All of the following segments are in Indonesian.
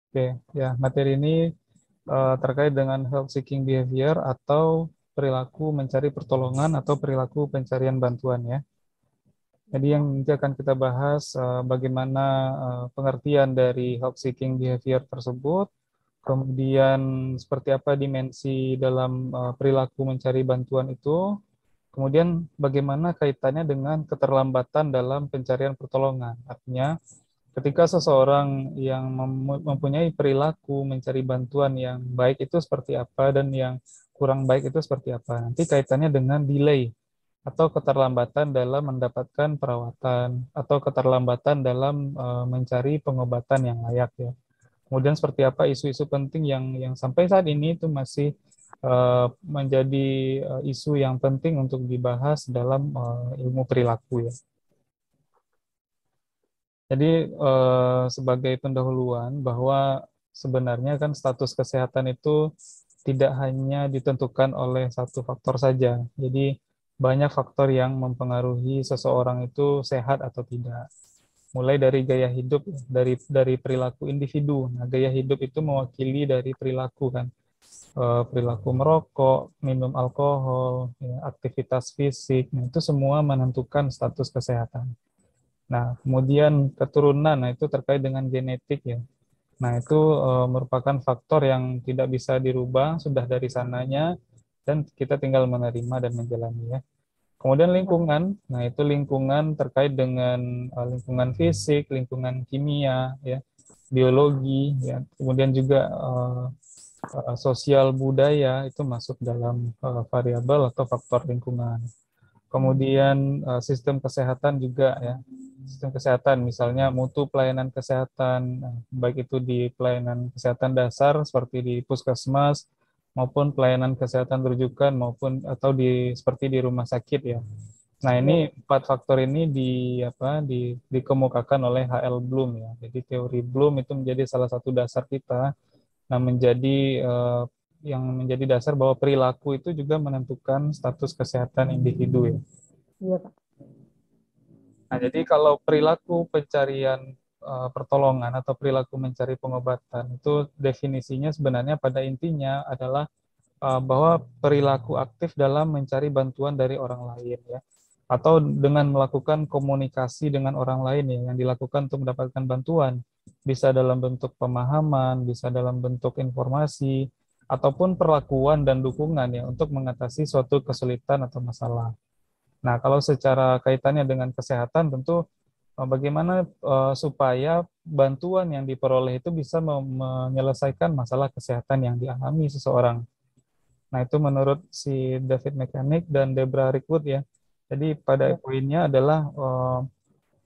Oke, ya materi ini terkait dengan help seeking behavior atau perilaku mencari pertolongan atau perilaku pencarian bantuan ya. Jadi yang nanti akan kita bahas bagaimana pengertian dari help seeking behavior tersebut, kemudian seperti apa dimensi dalam perilaku mencari bantuan itu, kemudian bagaimana kaitannya dengan keterlambatan dalam pencarian pertolongan. Artinya ketika seseorang yang mempunyai perilaku mencari bantuan yang baik itu seperti apa dan yang kurang baik itu seperti apa. Nanti kaitannya dengan delay atau keterlambatan dalam mendapatkan perawatan atau keterlambatan dalam mencari pengobatan yang layak ya. Kemudian seperti apa isu-isu penting yang sampai saat ini itu masih menjadi isu yang penting untuk dibahas dalam ilmu perilaku ya. Jadi sebagai pendahuluan bahwa sebenarnya kan status kesehatan itu tidak hanya ditentukan oleh satu faktor saja. Jadi banyak faktor yang mempengaruhi seseorang itu sehat atau tidak. Mulai dari gaya hidup, dari perilaku individu. Nah, gaya hidup itu mewakili dari perilaku kan. Perilaku merokok, minum alkohol, ya, aktivitas fisik, nah, itu semua menentukan status kesehatan. Nah, kemudian keturunan, nah itu terkait dengan genetik ya. Nah, itu merupakan faktor yang tidak bisa dirubah, sudah dari sananya, dan kita tinggal menerima dan menjalani ya. Kemudian lingkungan, nah itu lingkungan terkait dengan lingkungan fisik, lingkungan kimia, ya, biologi, ya, kemudian juga sosial budaya itu masuk dalam variabel atau faktor lingkungan. Kemudian sistem kesehatan juga ya. Sistem kesehatan misalnya mutu pelayanan kesehatan baik itu di pelayanan kesehatan dasar seperti di puskesmas maupun pelayanan kesehatan rujukan maupun atau di seperti di rumah sakit ya. Nah, ini Ya, empat faktor ini dikemukakan oleh H.L. Bloom ya. Jadi teori Bloom itu menjadi salah satu dasar kita. Nah, menjadi yang menjadi dasar bahwa perilaku itu juga menentukan status kesehatan individu ya. iya Pak. Nah, jadi kalau perilaku pencarian pertolongan atau perilaku mencari pengobatan itu definisinya sebenarnya pada intinya adalah bahwa perilaku aktif dalam mencari bantuan dari orang lain ya atau dengan melakukan komunikasi dengan orang lain ya yang dilakukan untuk mendapatkan bantuan bisa dalam bentuk pemahaman, bisa dalam bentuk informasi ataupun perlakuan dan dukungan ya untuk mengatasi suatu kesulitan atau masalah. Nah, kalau secara kaitannya dengan kesehatan tentu bagaimana supaya bantuan yang diperoleh itu bisa menyelesaikan masalah kesehatan yang dialami seseorang. Nah, itu menurut si David Mechanic dan Debra Rickwood ya. Jadi pada Ya, poinnya adalah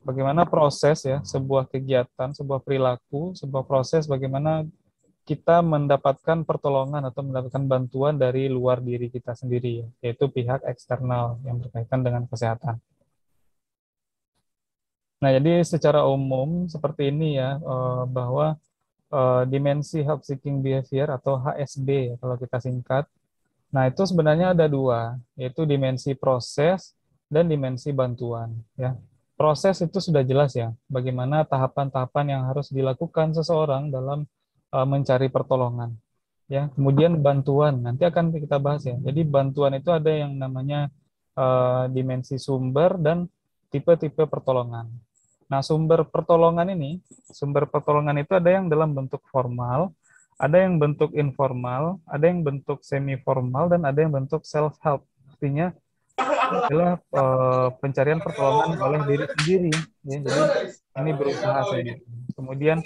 bagaimana proses ya, sebuah kegiatan, sebuah perilaku, sebuah proses bagaimana kita mendapatkan pertolongan atau mendapatkan bantuan dari luar diri kita sendiri, yaitu pihak eksternal yang berkaitan dengan kesehatan. Nah, jadi secara umum seperti ini ya, bahwa dimensi help seeking behavior atau HSB ya, kalau kita singkat. Nah, itu sebenarnya ada dua, yaitu dimensi proses dan dimensi bantuan. Ya, proses itu sudah jelas ya, bagaimana tahapan-tahapan yang harus dilakukan seseorang dalam mencari pertolongan. Ya, kemudian bantuan nanti akan kita bahas ya. Jadi bantuan itu ada yang namanya dimensi sumber dan tipe-tipe pertolongan. Nah, sumber pertolongan itu ada yang dalam bentuk formal, ada yang bentuk informal, ada yang bentuk semi formal, dan ada yang bentuk self help. Artinya adalah pencarian pertolongan oleh diri sendiri. Ya, jadi ini berusaha sendiri. Kemudian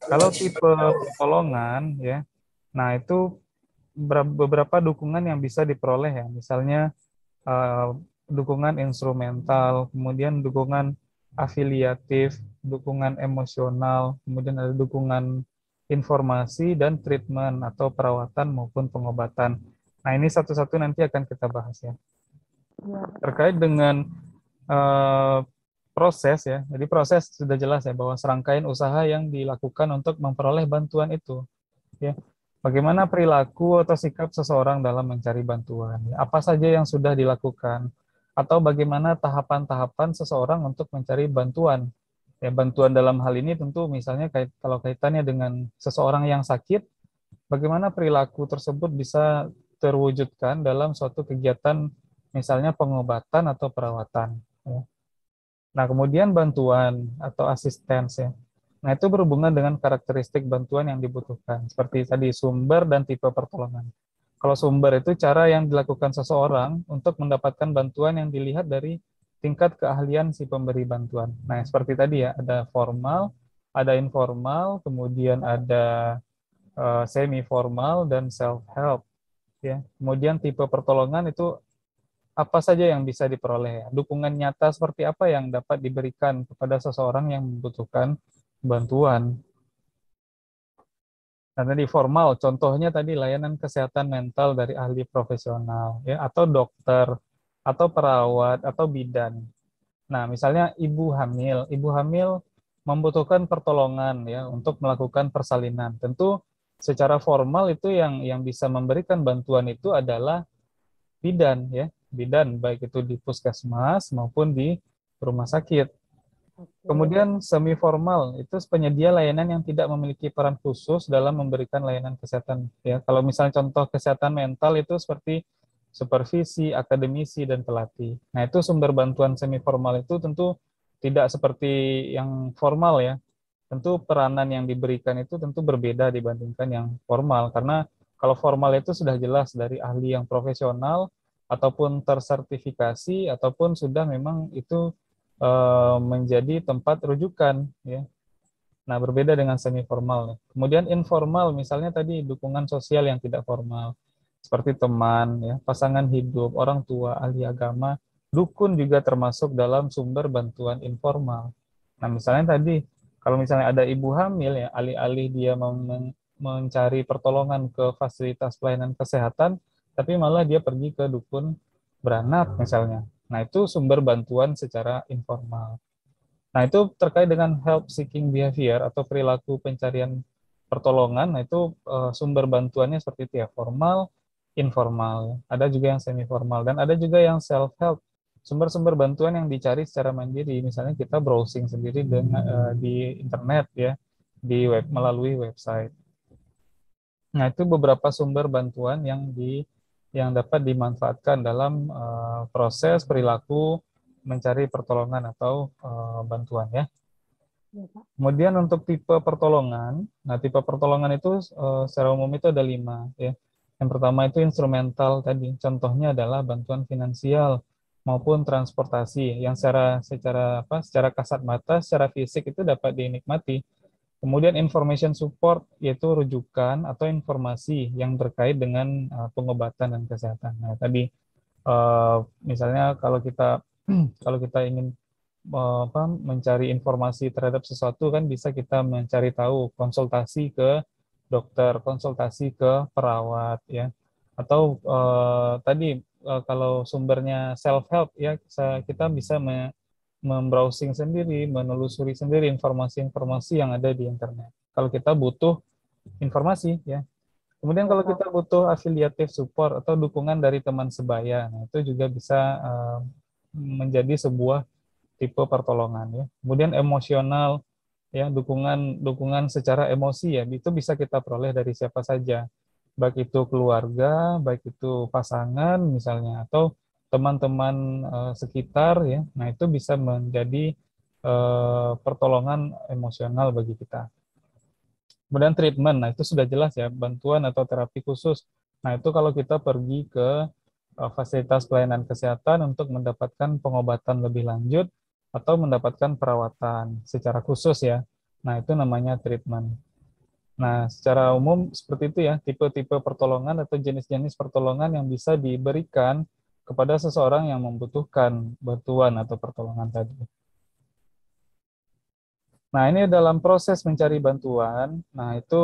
kalau tipe pertolongan ya, nah itu beberapa dukungan yang bisa diperoleh ya. Misalnya eh, dukungan instrumental, kemudian dukungan afiliatif, dukungan emosional, kemudian ada dukungan informasi dan treatment atau perawatan maupun pengobatan. Nah, ini satu-satu nanti akan kita bahas ya. iya. Terkait dengan eh, proses ya. Jadi proses sudah jelas ya bahwa serangkaian usaha yang dilakukan untuk memperoleh bantuan itu ya. Bagaimana perilaku atau sikap seseorang dalam mencari bantuan? Apa saja yang sudah dilakukan? Atau bagaimana tahapan-tahapan seseorang untuk mencari bantuan? Ya, bantuan dalam hal ini tentu misalnya kalau kaitannya dengan seseorang yang sakit, bagaimana perilaku tersebut bisa terwujudkan dalam suatu kegiatan misalnya pengobatan atau perawatan. Ya. Nah, kemudian bantuan atau asisten ya. Nah, itu berhubungan dengan karakteristik bantuan yang dibutuhkan. Seperti tadi sumber dan tipe pertolongan. Kalau sumber itu cara yang dilakukan seseorang untuk mendapatkan bantuan yang dilihat dari tingkat keahlian si pemberi bantuan. Nah, seperti tadi ya, ada formal, ada informal, kemudian ada semi formal dan self help ya. Kemudian tipe pertolongan itu apa saja yang bisa diperoleh ya. Dukungan nyata seperti apa yang dapat diberikan kepada seseorang yang membutuhkan bantuan. Nah, tadi formal, contohnya tadi layanan kesehatan mental dari ahli profesional, ya, atau dokter, atau perawat, atau bidan. Nah, misalnya ibu hamil membutuhkan pertolongan ya untuk melakukan persalinan. Tentu secara formal itu yang bisa memberikan bantuan itu adalah bidan ya, bidan baik itu di puskesmas maupun di rumah sakit. Oke. Kemudian semi formal itu penyedia layanan yang tidak memiliki peran khusus dalam memberikan layanan kesehatan. Ya, kalau misalnya contoh kesehatan mental itu seperti supervisi, akademisi dan pelatih. Nah, itu sumber bantuan semi formal itu tentu tidak seperti yang formal ya. Tentu peranan yang diberikan itu tentu berbeda dibandingkan yang formal karena kalau formal itu sudah jelas dari ahli yang profesional ataupun tersertifikasi ataupun sudah memang itu menjadi tempat rujukan ya. Nah, berbeda dengan semi formal. Kemudian informal misalnya tadi dukungan sosial yang tidak formal seperti teman ya, pasangan hidup, orang tua, ahli agama, dukun juga termasuk dalam sumber bantuan informal. Nah, misalnya tadi kalau misalnya ada ibu hamil ya, alih-alih dia mencari pertolongan ke fasilitas pelayanan kesehatan, tapi malah dia pergi ke dukun beranak misalnya. Nah, itu sumber bantuan secara informal. Nah, itu terkait dengan help seeking behavior atau perilaku pencarian pertolongan. Nah, itu sumber bantuannya seperti itu ya, formal, informal. Ada juga yang semi formal dan ada juga yang self help. Sumber-sumber bantuan yang dicari secara mandiri. Misalnya kita browsing sendiri dengan di internet ya, di web melalui website. Nah, itu beberapa sumber bantuan yang dapat dimanfaatkan dalam proses perilaku mencari pertolongan atau bantuan ya. Iya, Pak. Kemudian untuk tipe pertolongan, nah tipe pertolongan itu secara umum itu ada 5 ya. Yang pertama itu instrumental tadi, contohnya adalah bantuan finansial maupun transportasi yang secara kasat mata, secara fisik itu dapat dinikmati. Kemudian information support yaitu rujukan atau informasi yang terkait dengan pengobatan dan kesehatan. Nah tadi misalnya kalau kita ingin mencari informasi terhadap sesuatu kan bisa kita mencari tahu konsultasi ke dokter, konsultasi ke perawat ya. Atau tadi kalau sumbernya self help ya kita bisa membrowsing sendiri, menelusuri sendiri informasi-informasi yang ada di internet. Kalau kita butuh informasi ya. Kemudian Iya, kalau Pak. kita butuh affiliative support atau dukungan dari teman sebaya, nah itu juga bisa menjadi sebuah tipe pertolongan ya. Kemudian emosional ya, dukungan dukungan secara emosi ya, itu bisa kita peroleh dari siapa saja. Baik itu keluarga, baik itu pasangan misalnya atau teman-teman sekitar ya. Nah, itu bisa menjadi pertolongan emosional bagi kita. Kemudian treatment, nah itu sudah jelas ya, bantuan atau terapi khusus. Nah, itu kalau kita pergi ke fasilitas pelayanan kesehatan untuk mendapatkan pengobatan lebih lanjut atau mendapatkan perawatan secara khusus ya. Nah, itu namanya treatment. Nah, secara umum seperti itu ya, tipe-tipe pertolongan atau jenis-jenis pertolongan yang bisa diberikan kepada seseorang yang membutuhkan bantuan atau pertolongan tadi. Nah, ini dalam proses mencari bantuan. Nah, itu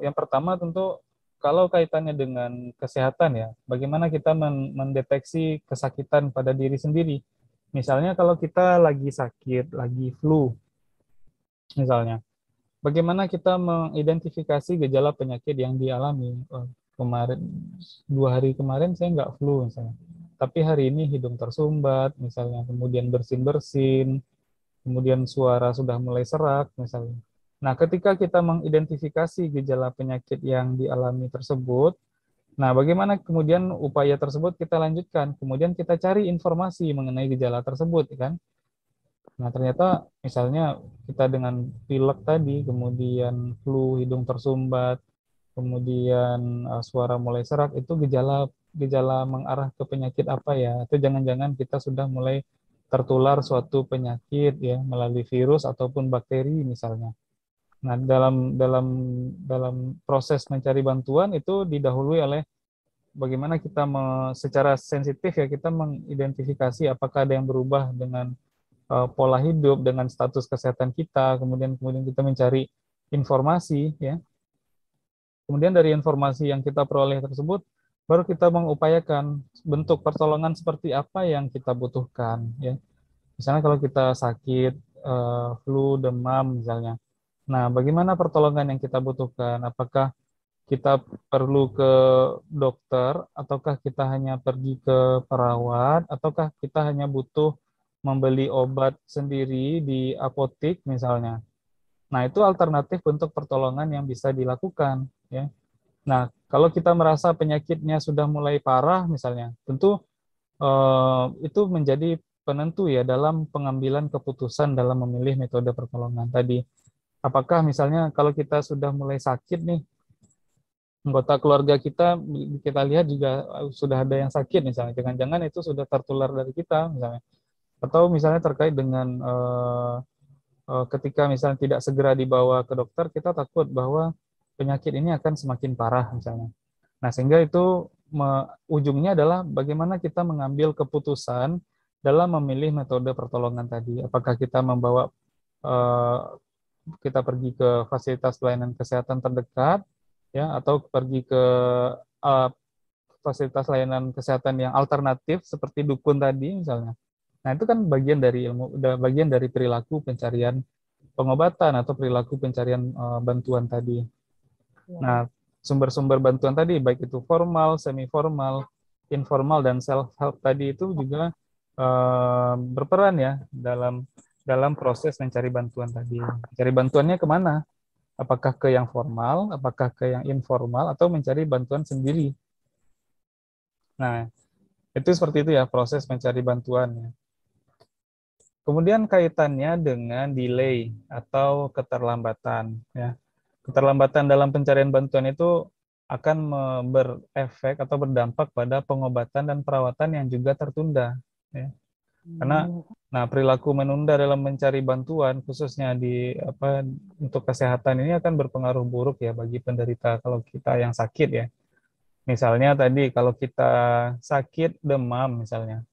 yang pertama tentu kalau kaitannya dengan kesehatan ya, bagaimana kita mendeteksi kesakitan pada diri sendiri. Misalnya kalau kita lagi sakit, lagi flu, misalnya, bagaimana kita mengidentifikasi gejala penyakit yang dialami. Kemarin 2 hari kemarin saya nggak flu misalnya, tapi hari ini hidung tersumbat misalnya, kemudian bersin-bersin, kemudian suara sudah mulai serak misalnya. Nah, ketika kita mengidentifikasi gejala penyakit yang dialami tersebut, nah bagaimana kemudian upaya tersebut kita lanjutkan? Kemudian kita cari informasi mengenai gejala tersebut, kan? Nah, ternyata misalnya kita dengan pilek tadi, kemudian flu, hidung tersumbat, kemudian suara mulai serak, itu gejala gejala mengarah ke penyakit apa ya? Atau jangan-jangan kita sudah mulai tertular suatu penyakit ya melalui virus ataupun bakteri misalnya. Nah, dalam proses mencari bantuan itu didahului oleh bagaimana kita secara sensitif ya kita mengidentifikasi apakah ada yang berubah dengan pola hidup, dengan status kesehatan kita, kemudian kemudian kita mencari informasi ya. Kemudian dari informasi yang kita peroleh tersebut, baru kita mengupayakan bentuk pertolongan seperti apa yang kita butuhkan. Ya. Misalnya kalau kita sakit, flu, demam misalnya. Nah, bagaimana pertolongan yang kita butuhkan? Apakah kita perlu ke dokter, ataukah kita hanya pergi ke perawat, ataukah kita hanya butuh membeli obat sendiri di apotik misalnya. Nah, itu alternatif bentuk pertolongan yang bisa dilakukan. Ya. Nah, kalau kita merasa penyakitnya sudah mulai parah misalnya, tentu itu menjadi penentu ya dalam pengambilan keputusan dalam memilih metode pertolongan tadi. Apakah misalnya kalau kita sudah mulai sakit nih, anggota keluarga kita lihat juga sudah ada yang sakit misalnya, jangan-jangan itu sudah tertular dari kita misalnya. Atau misalnya terkait dengan ketika misalnya tidak segera dibawa ke dokter, kita takut bahwa penyakit ini akan semakin parah misalnya. Nah, sehingga itu ujungnya adalah bagaimana kita mengambil keputusan dalam memilih metode pertolongan tadi. Apakah kita membawa eh, kita pergi ke fasilitas pelayanan kesehatan terdekat, ya, atau pergi ke eh, fasilitas layanan kesehatan yang alternatif seperti dukun tadi misalnya. Nah, itu kan bagian dari ilmu, bagian dari perilaku pencarian pengobatan atau perilaku pencarian bantuan tadi. Ya. Nah, sumber-sumber bantuan tadi, baik itu formal, semi formal, informal, dan self help tadi itu juga berperan ya dalam dalam proses mencari bantuan tadi. Mencari bantuannya kemana? Apakah ke yang formal, apakah ke yang informal, atau mencari bantuan sendiri. Nah, itu seperti itu ya proses mencari bantuan. Kemudian kaitannya dengan delay atau keterlambatan. Ya. Keterlambatan dalam pencarian bantuan itu akan berefek atau berdampak pada pengobatan dan perawatan yang juga tertunda. Ya. Karena nah perilaku menunda dalam mencari bantuan khususnya di untuk kesehatan ini akan berpengaruh buruk ya bagi penderita kalau kita yang sakit ya. Misalnya tadi kalau kita sakit demam misalnya.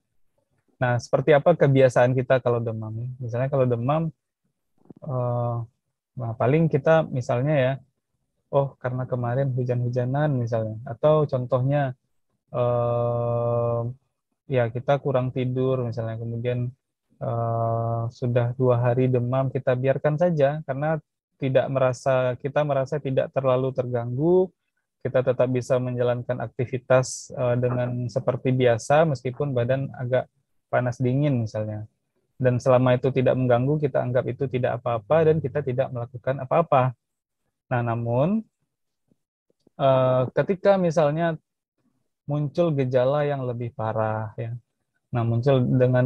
Nah, seperti apa kebiasaan kita kalau demam? Misalnya kalau demam, eh, nah paling kita misalnya ya, oh karena kemarin hujan-hujanan misalnya, atau contohnya eh, ya kita kurang tidur misalnya, kemudian sudah 2 hari demam, kita biarkan saja karena kita merasa tidak terlalu terganggu, kita tetap bisa menjalankan aktivitas dengan seperti biasa meskipun badan agak panas dingin misalnya. Dan selama itu tidak mengganggu, kita anggap itu tidak apa-apa dan kita tidak melakukan apa-apa. Nah, namun ketika misalnya muncul gejala yang lebih parah ya. Nah, muncul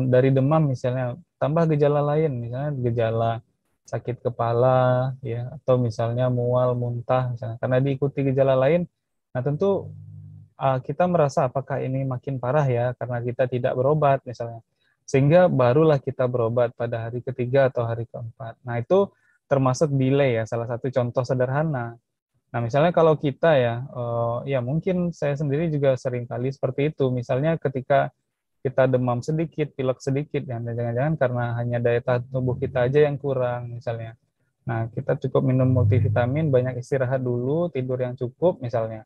dari demam misalnya tambah gejala lain, misalnya gejala sakit kepala ya atau misalnya mual, muntah misalnya. Karena diikuti gejala lain, nah tentu kita merasa apakah ini makin parah ya karena kita tidak berobat misalnya. Sehingga barulah kita berobat pada hari ketiga atau hari keempat. Nah, itu termasuk delay ya, salah satu contoh sederhana. Nah, misalnya kalau kita ya, ya mungkin saya sendiri juga sering kali seperti itu. Misalnya ketika kita demam sedikit, pilek sedikit, ya jangan-jangan karena hanya daya tahan tubuh kita aja yang kurang misalnya. Nah, kita cukup minum multivitamin, banyak istirahat dulu, tidur yang cukup misalnya.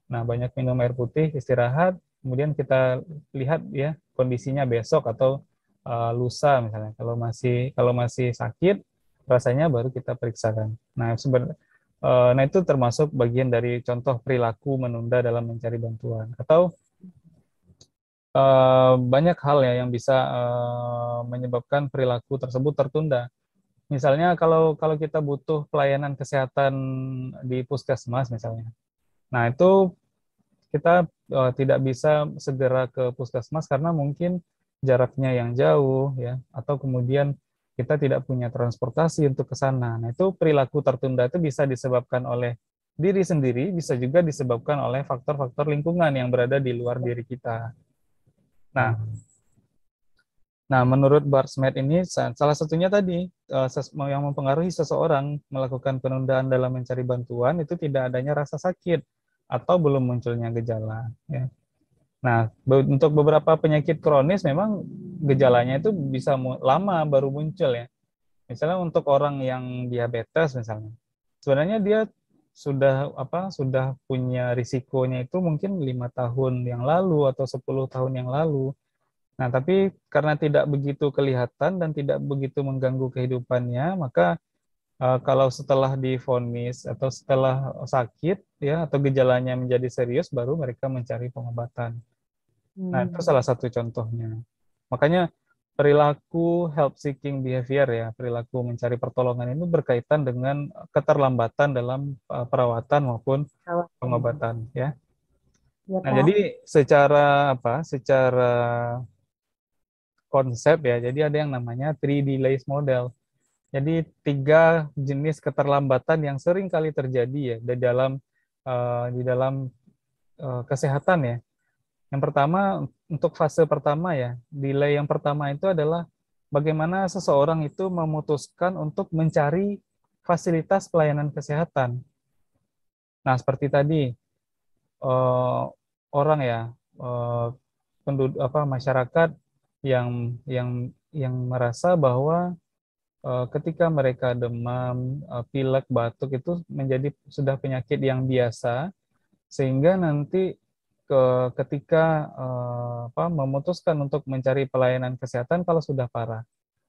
Nah, banyak minum air putih, istirahat, kemudian kita lihat ya kondisinya besok atau lusa misalnya. Kalau masih sakit, rasanya baru kita periksakan. Nah, itu termasuk bagian dari contoh perilaku menunda dalam mencari bantuan. Atau banyak hal ya yang bisa menyebabkan perilaku tersebut tertunda. Misalnya kalau kalau kita butuh pelayanan kesehatan di puskesmas misalnya. Nah, itu kita tidak bisa segera ke puskesmas karena mungkin jaraknya yang jauh ya, atau kemudian kita tidak punya transportasi untuk ke sana. Nah, itu perilaku tertunda itu bisa disebabkan oleh diri sendiri, bisa juga disebabkan oleh faktor-faktor lingkungan yang berada di luar diri kita. Nah, menurut Barsmed ini salah satunya tadi yang mempengaruhi seseorang melakukan penundaan dalam mencari bantuan itu tidak adanya rasa sakit atau belum munculnya gejala. Ya. Nah, untuk beberapa penyakit kronis memang gejalanya itu bisa lama baru muncul ya. Misalnya untuk orang yang diabetes misalnya, sebenarnya dia sudah punya risikonya itu mungkin 5 tahun yang lalu atau 10 tahun yang lalu. Nah, tapi karena tidak begitu kelihatan dan tidak begitu mengganggu kehidupannya, maka kalau setelah divonis atau setelah sakit ya atau gejalanya menjadi serius, baru mereka mencari pengobatan. Nah, itu salah satu contohnya. Makanya perilaku help seeking behavior ya, perilaku mencari pertolongan itu berkaitan dengan keterlambatan dalam perawatan maupun pengobatan ya. Ya, Nah, Pak. jadi secara apa? Secara konsep ya. Jadi ada yang namanya 3 delays model. Jadi 3 jenis keterlambatan yang sering kali terjadi ya di dalam kesehatan ya. Yang pertama untuk fase pertama ya, delay yang pertama itu adalah bagaimana seseorang itu memutuskan untuk mencari fasilitas pelayanan kesehatan. Nah, seperti tadi eh, orang ya penduduk masyarakat yang merasa bahwa ketika mereka demam, pilek, batuk itu menjadi sudah penyakit yang biasa sehingga nanti ketika memutuskan untuk mencari pelayanan kesehatan kalau sudah parah.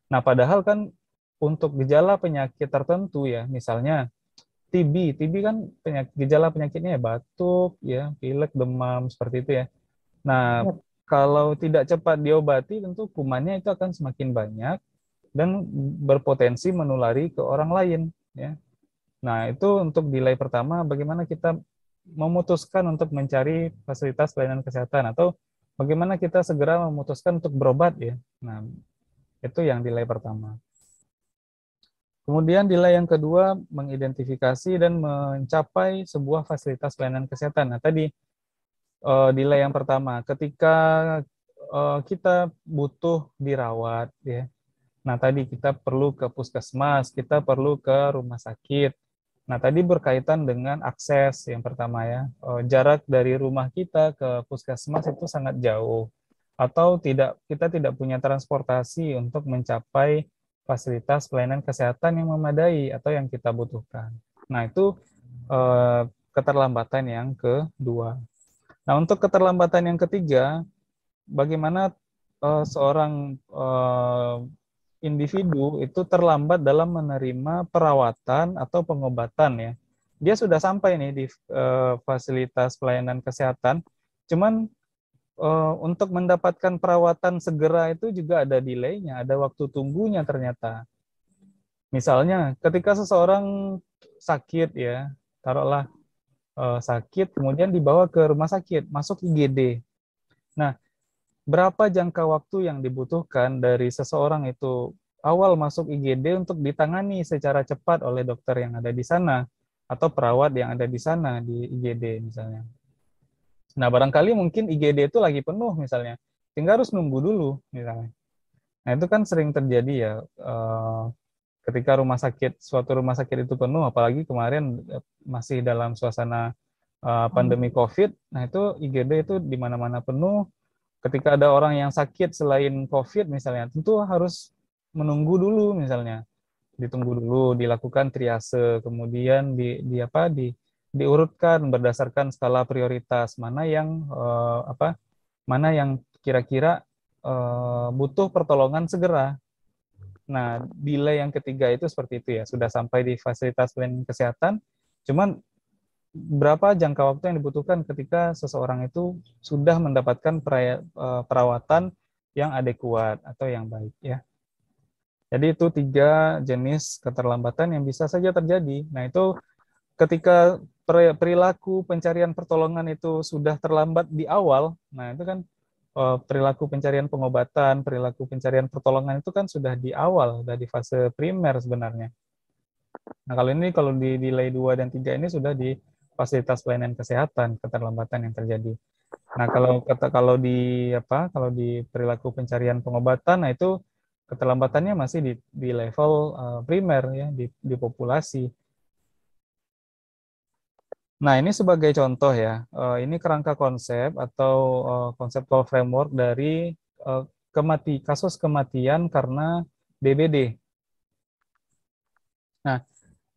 Nah, padahal kan untuk gejala penyakit tertentu ya, misalnya TB kan gejala penyakitnya ya batuk, ya, pilek, demam seperti itu ya. Nah, Ya, kalau tidak cepat diobati tentu kumannya itu akan semakin banyak dan berpotensi menulari ke orang lain ya. Nah, itu untuk delay pertama bagaimana kita memutuskan untuk mencari fasilitas pelayanan kesehatan atau bagaimana kita segera memutuskan untuk berobat ya. Nah, itu yang delay pertama. Kemudian delay yang kedua mengidentifikasi dan mencapai sebuah fasilitas pelayanan kesehatan. Nah, tadi delay yang pertama ketika kita butuh dirawat ya. Nah, tadi kita perlu ke puskesmas, kita perlu ke rumah sakit. Nah, tadi berkaitan dengan akses yang pertama ya. Jarak dari rumah kita ke puskesmas itu sangat jauh. Atau kita tidak punya transportasi untuk mencapai fasilitas pelayanan kesehatan yang memadai atau yang kita butuhkan. Nah, itu keterlambatan yang kedua. Nah, untuk keterlambatan yang ketiga, bagaimana seorang individu itu terlambat dalam menerima perawatan atau pengobatan ya. Dia sudah sampai nih di fasilitas pelayanan kesehatan, cuman untuk mendapatkan perawatan segera itu juga ada delay-nya, ada waktu tunggunya ternyata. Misalnya ketika seseorang sakit ya, taruhlah sakit kemudian dibawa ke rumah sakit, masuk IGD. Nah, berapa jangka waktu yang dibutuhkan dari seseorang itu awal masuk IGD untuk ditangani secara cepat oleh dokter yang ada di sana atau perawat yang ada di sana di IGD misalnya. Nah, barangkali mungkin IGD itu lagi penuh misalnya, sehingga harus nunggu dulu misalnya. Nah, itu kan sering terjadi ya ketika suatu rumah sakit itu penuh, apalagi kemarin masih dalam suasana pandemi COVID. Nah, itu IGD itu di mana-mana penuh. Ketika ada orang yang sakit selain COVID misalnya, tentu harus menunggu dulu misalnya, ditunggu dulu, dilakukan triase, kemudian diurutkan berdasarkan skala prioritas mana yang kira-kira butuh pertolongan segera. Nah, delay yang ketiga itu seperti itu ya, sudah sampai di fasilitas pelayanan kesehatan, cuman berapa jangka waktu yang dibutuhkan ketika seseorang itu sudah mendapatkan perawatan yang adekuat atau yang baik ya. Jadi itu 3 jenis keterlambatan yang bisa saja terjadi. Nah, itu ketika perilaku pencarian pertolongan itu sudah terlambat di awal, nah itu kan perilaku pencarian pengobatan, perilaku pencarian pertolongan itu kan sudah di awal, sudah di fase primer sebenarnya. Nah, kalau di delay 2 dan 3 ini sudah di fasilitas pelayanan kesehatan keterlambatan yang terjadi. Nah, kalau di perilaku pencarian pengobatan, nah itu keterlambatannya masih di level primer ya, di populasi. Nah, ini sebagai contoh ya, ini kerangka konsep atau conceptual framework dari kasus kematian karena DBD. Nah,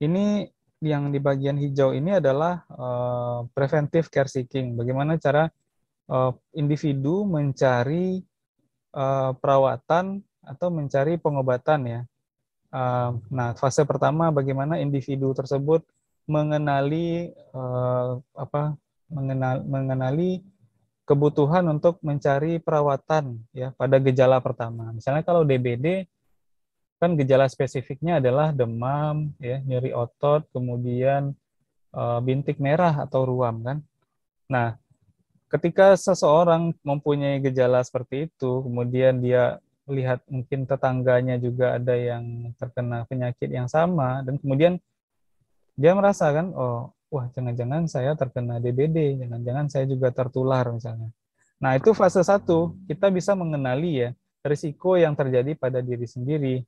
ini yang di bagian hijau ini adalah preventive care seeking. Bagaimana cara individu mencari perawatan atau mencari pengobatan ya. Nah, fase pertama bagaimana individu tersebut mengenali mengenali kebutuhan untuk mencari perawatan ya pada gejala pertama. Misalnya kalau DBD kan gejala spesifiknya adalah demam ya, nyeri otot, kemudian bintik merah atau ruam kan. Nah, ketika seseorang mempunyai gejala seperti itu, kemudian dia lihat mungkin tetangganya juga ada yang terkena penyakit yang sama, dan kemudian dia merasa kan, oh, wah jangan-jangan saya terkena DBD, jangan-jangan saya juga tertular misalnya. Nah, itu fase 1, kita bisa mengenali ya risiko yang terjadi pada diri sendiri.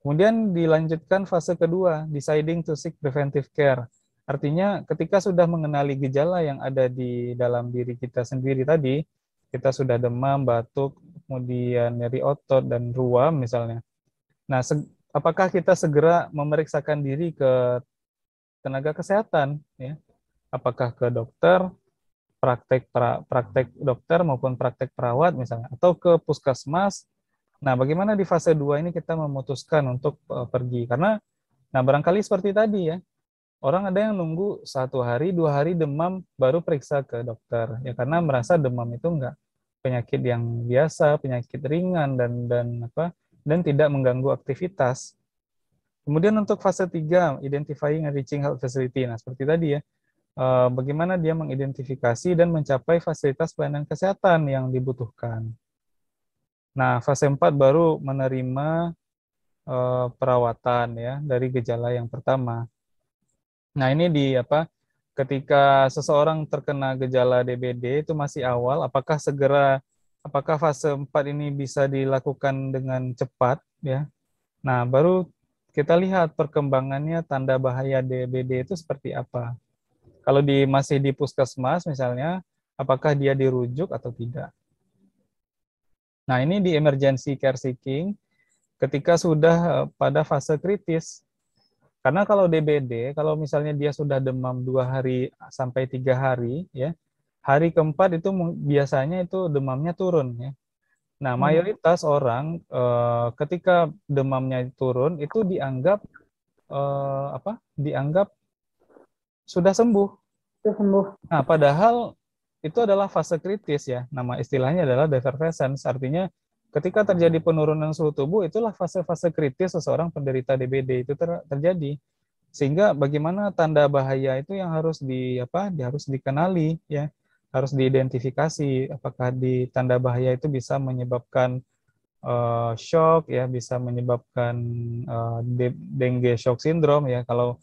Kemudian dilanjutkan fase kedua, deciding to seek preventive care. Artinya ketika sudah mengenali gejala yang ada di dalam diri kita sendiri tadi, kita sudah demam, batuk, kemudian nyeri otot dan ruam misalnya. Nah, apakah kita segera memeriksakan diri ke tenaga kesehatan ya? Apakah ke dokter, praktek dokter maupun praktek perawat misalnya, atau ke puskesmas. Nah, bagaimana di fase 2 ini kita memutuskan untuk pergi? Karena, nah barangkali seperti tadi ya, orang ada yang nunggu 1 hari, 2 hari demam, baru periksa ke dokter. Ya karena merasa demam itu enggak penyakit yang biasa, penyakit ringan, dan tidak mengganggu aktivitas. Kemudian untuk fase 3, identifying and reaching health facility. Nah, seperti tadi ya, bagaimana dia mengidentifikasi dan mencapai fasilitas pelayanan kesehatan yang dibutuhkan. Nah, fase 4 baru menerima perawatan ya dari gejala yang pertama. Nah, ini ketika seseorang terkena gejala DBD itu masih awal, apakah fase 4 ini bisa dilakukan dengan cepat ya. Nah, baru kita lihat perkembangannya tanda bahaya DBD itu seperti apa. Kalau masih di puskesmas misalnya, apakah dia dirujuk atau tidak. Nah, ini di emergency care seeking ketika sudah pada fase kritis. Karena kalau DBD, kalau misalnya dia sudah demam 2 hari sampai 3 hari, ya, hari keempat itu biasanya itu demamnya turun, ya. Nah, mayoritas orang ketika demamnya turun itu dianggap dianggap sudah sembuh. Sudah sembuh. Nah, padahal itu adalah fase kritis ya. Nama istilahnya adalah defervescence. Artinya ketika terjadi penurunan suhu tubuh, itulah fase-fase kritis seseorang penderita DBD itu terjadi. Sehingga bagaimana tanda bahaya itu yang harus dikenali ya, harus diidentifikasi apakah di tanda bahaya itu bisa menyebabkan shock ya, bisa menyebabkan dengue shock syndrome ya. Kalau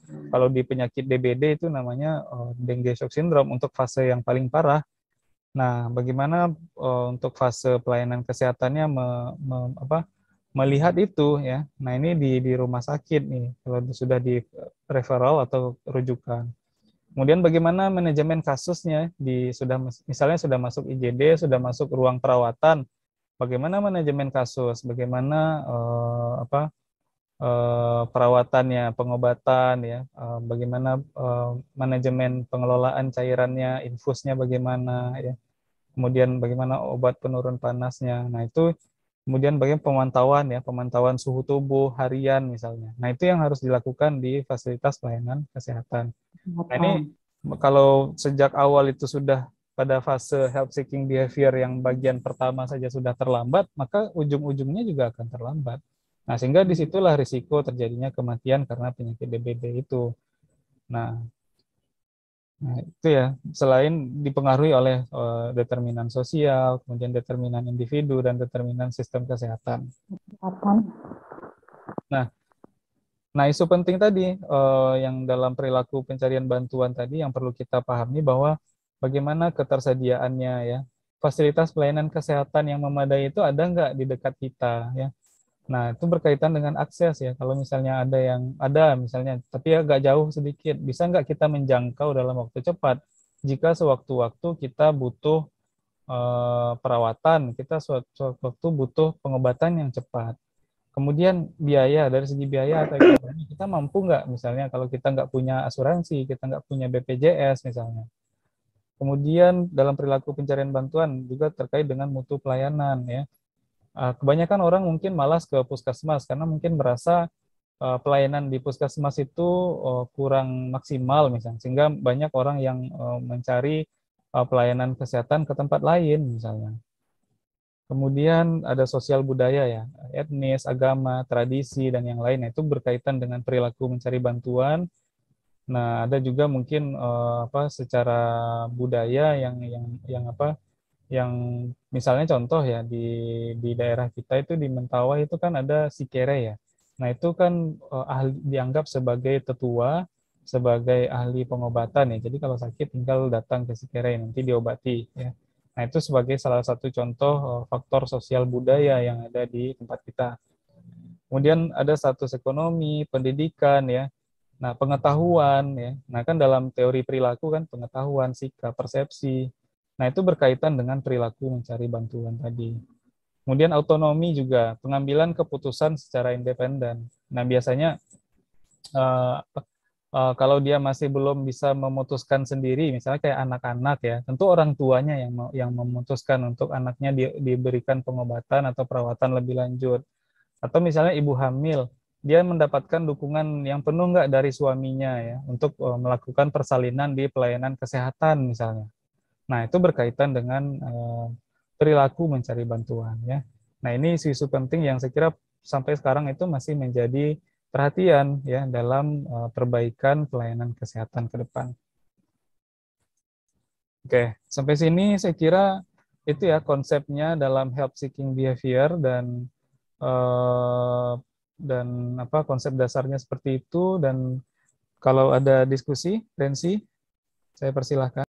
di penyakit DBD itu namanya dengue shock syndrome untuk fase yang paling parah. Nah, bagaimana untuk fase pelayanan kesehatannya melihat itu ya. Nah, ini di rumah sakit nih kalau sudah di referral atau rujukan. Kemudian bagaimana manajemen kasusnya misalnya sudah masuk IGD, sudah masuk ruang perawatan. Bagaimana manajemen kasus, bagaimana perawatannya, pengobatan ya, bagaimana manajemen pengelolaan cairannya, infusnya bagaimana ya. Kemudian bagaimana obat penurun panasnya. Nah, itu kemudian bagaimana pemantauan suhu tubuh harian misalnya. Nah, itu yang harus dilakukan di fasilitas pelayanan kesehatan. Nah, ini kalau sejak awal itu sudah pada fase help seeking behavior yang bagian pertama saja sudah terlambat, maka ujung-ujungnya juga akan terlambat. Nah, sehingga disitulah risiko terjadinya kematian karena penyakit DBD itu. Nah, itu ya, selain dipengaruhi oleh determinan sosial, kemudian determinan individu, dan determinan sistem kesehatan. Kapan? Nah, isu penting tadi yang dalam perilaku pencarian bantuan tadi yang perlu kita pahami bahwa bagaimana ketersediaannya ya. Fasilitas pelayanan kesehatan yang memadai itu ada nggak di dekat kita ya. Nah, itu berkaitan dengan akses ya. Kalau misalnya ada yang ada misalnya, tapi agak jauh sedikit, bisa nggak kita menjangkau dalam waktu cepat? Jika sewaktu-waktu kita butuh perawatan, kita sewaktu-waktu butuh pengobatan yang cepat. Kemudian biaya, dari segi biaya atau ekonomi, kita mampu nggak misalnya kalau kita nggak punya asuransi, kita nggak punya BPJS misalnya. Kemudian dalam perilaku pencarian bantuan juga terkait dengan mutu pelayanan ya. Kebanyakan orang mungkin malas ke puskesmas karena mungkin merasa pelayanan di puskesmas itu kurang maksimal misalnya, sehingga banyak orang yang mencari pelayanan kesehatan ke tempat lain misalnya. Kemudian ada sosial budaya ya, etnis, agama, tradisi dan yang lain. Itu berkaitan dengan perilaku mencari bantuan. Nah, ada juga mungkin secara budaya yang apa yang misalnya contoh ya di daerah kita itu di Mentawai itu kan ada Sikere ya. Nah, itu kan dianggap sebagai tetua, sebagai ahli pengobatan ya. Jadi kalau sakit tinggal datang ke Sikere nanti diobati ya. Nah, itu sebagai salah satu contoh faktor sosial budaya yang ada di tempat kita. Kemudian ada status ekonomi, pendidikan ya. Nah, pengetahuan ya. Nah, kan dalam teori perilaku kan pengetahuan, sikap, persepsi. Nah, itu berkaitan dengan perilaku mencari bantuan tadi. Kemudian autonomi juga, pengambilan keputusan secara independen. Nah, biasanya uh, kalau dia masih belum bisa memutuskan sendiri, misalnya kayak anak-anak ya, tentu orang tuanya yang memutuskan untuk anaknya diberikan pengobatan atau perawatan lebih lanjut. Atau misalnya ibu hamil, dia mendapatkan dukungan yang penuh nggak dari suaminya ya untuk melakukan persalinan di pelayanan kesehatan misalnya. Nah, itu berkaitan dengan perilaku mencari bantuan ya. Nah, ini isu-isu penting yang saya kira sampai sekarang itu masih menjadi perhatian ya dalam perbaikan pelayanan kesehatan ke depan. Oke, sampai sini saya kira itu ya konsepnya dalam help seeking behavior eh, dan apa konsep dasarnya seperti itu. Dan kalau ada diskusi, Rensi, saya persilahkan.